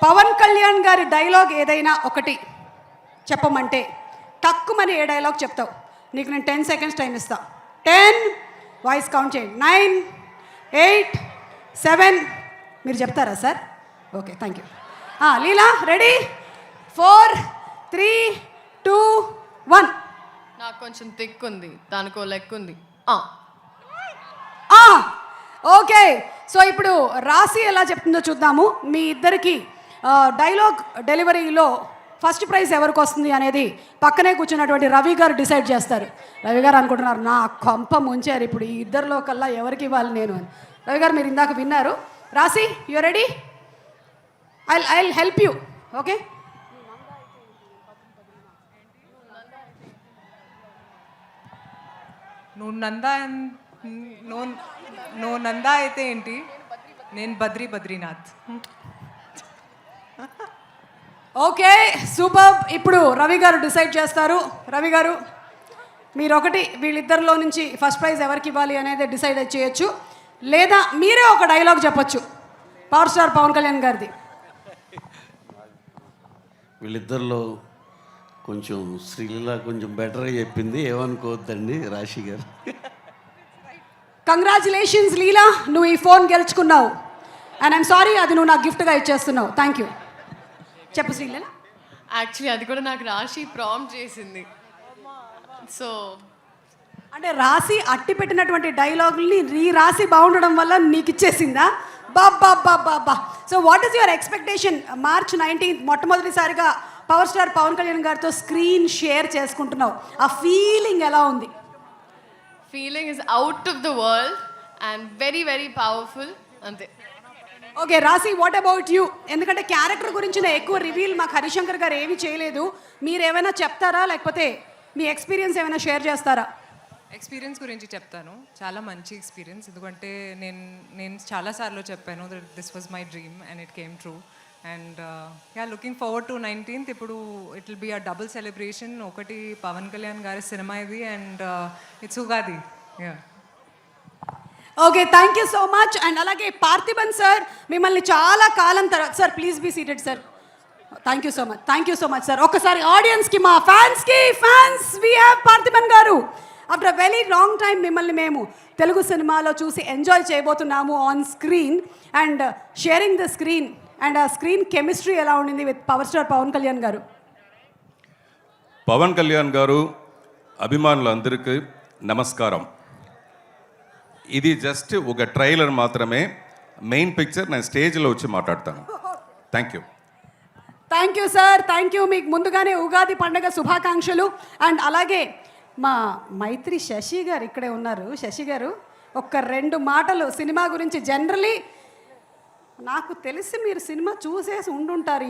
పవన్ కళ్యాణ్ గారి డైలాగ్ ఏదైనా ఒకటి చెప్పమంటే తక్కువని ఏ డైలాగ్ చెప్తావు? నీకు నేను 10 seconds టైం ఇస్తా. 10, వాయిస్ కౌంట్ చేయండి. 9, 8, 7. మీరు చెప్తారా sir? Okay, thank you. Leela ready? 4, 3, 2, 1. నాకు కొంచెం తిక్కుంది, దానికో లెక్కుంది. ఓకే, సో ఇప్పుడు రాశి ఎలా చెప్తుందో చూద్దాము. మీ ఇద్దరికి డైలాగ్ డెలివరీలో ఫస్ట్ ప్రైజ్ ఎవరికి వస్తుంది అనేది పక్కనే కూర్చున్నటువంటి రవి గారు డిసైడ్ చేస్తారు. రవి గారు అనుకుంటున్నారు నా కొంప ముంచారు ఇప్పుడు ఈ ఇద్దరిలో కల్లా ఎవరికి ఇవ్వాలి నేను అని. రవి గారు మీరు ఇందాక విన్నారు. రాశి you ready? I help you. Okay, నువ్వు నందా అయితే ఏంటి, నేను బద్రీనాథ్. Okay, super. ఇప్పుడు రవి గారు డిసైడ్ చేస్తారు. రవి గారు మీరు ఒకటి వీళ్ళిద్దరిలో నుంచి ఫస్ట్ ప్రైజ్ ఎవరికి ఇవ్వాలి అనేది డిసైడ్ చేయొచ్చు, లేదా మీరే ఒక డైలాగ్ చెప్పొచ్చు పవర్ స్టార్ పవన్ కళ్యాణ్ గారిది. వీళ్ళిద్దరిలో కొంచెం శ్రీలీల కొంచెం బెటర్గా చెప్పింది, ఏమనుకోవద్దండి రాశి గారు. కంగ్రాచులేషన్స్ లీలా, నువ్వు ఈ ఫోన్ గెలుచుకున్నావు. అండ్ ఐమ్ సారీ, అది నువ్వు నాకు గిఫ్ట్గా ఇచ్చేస్తున్నావు. Thank you. చెప్పు శ్రీలీల. యాక్చువల్లీ అది కూడా నాకు రాశి ప్రాంప్ట్ చేసింది. సో అంటే రాశి అట్టి పెట్టినటువంటి డైలాగుల్ని ఈ రాశి బాగుండడం వల్ల నీకు ఇచ్చేసిందా? బాబా. So what is your expectation? March 19th మొట్టమొదటిసారిగా పవర్ స్టార్ పవన్ కళ్యాణ్ గారితో స్క్రీన్ షేర్ చేసుకుంటున్నావు. ఆ ఫీలింగ్ ఎలా ఉంది? Feeling is out of the world and very very powerful, అంతే. ఓకే రాశి, వాట్ అబౌట్ యూ? ఎందుకంటే క్యారెక్టర్ గురించిన ఎక్కువ రివీల్ మాకు హరిశంకర్ గారు ఏమీ చేయలేదు. మీరు ఏమైనా చెప్తారా, లేకపోతే మీ ఎక్స్పీరియన్స్ ఏమైనా షేర్ చేస్తారా? ఎక్స్పీరియన్స్ గురించి చెప్తాను. చాలా మంచి ఎక్స్పీరియన్స్, ఎందుకంటే నేను చాలాసార్లు చెప్పాను this was my dream and it came true. And looking forward to 19th. ఇప్పుడు it will be a double celebration. ఒకటి పవన్ కళ్యాణ్ గారి సినిమా ఇది, and it's Ugadi. Okay, thank you so much. And అలాగే పార్థిబన్ సార్, మిమ్మల్ని చాలా కాలం తర్వాత, sir please be seated sir. Thank you so much sir. ఒక్కసారి ఆడియన్స్కి, మా fans we have Parthiban garu. After a very long time మిమ్మల్ని మేము తెలుగు సినిమాలో చూసి ఎంజాయ్ చేయబోతున్నాము on screen and sharing the screen. And ఆ స్క్రీన్ కెమిస్ట్రీ ఎలా ఉండింది with power star Pawan Kalyan garu? Pawan Kalyan గారు అభిమానులందరికీ నమస్కారం. ఇది జస్ట్ ఒక ట్రైలర్ మాత్రమే. మెయిన్ పిక్చర్ నేను స్టేజ్లో వచ్చి మాట్లాడతాను. Thank you sir, thank you. మీకు ముందుగానే ఉగాది పండుగ శుభాకాంక్షలు. అండ్ అలాగే మా మైత్రి శశి గారు ఇక్కడే ఉన్నారు. శశి గారు ఒక్క 2 మాటలు సినిమా గురించి. జనరలీ నాకు తెలిసి మీరు సినిమా చూసేసి ఉండుంటారు.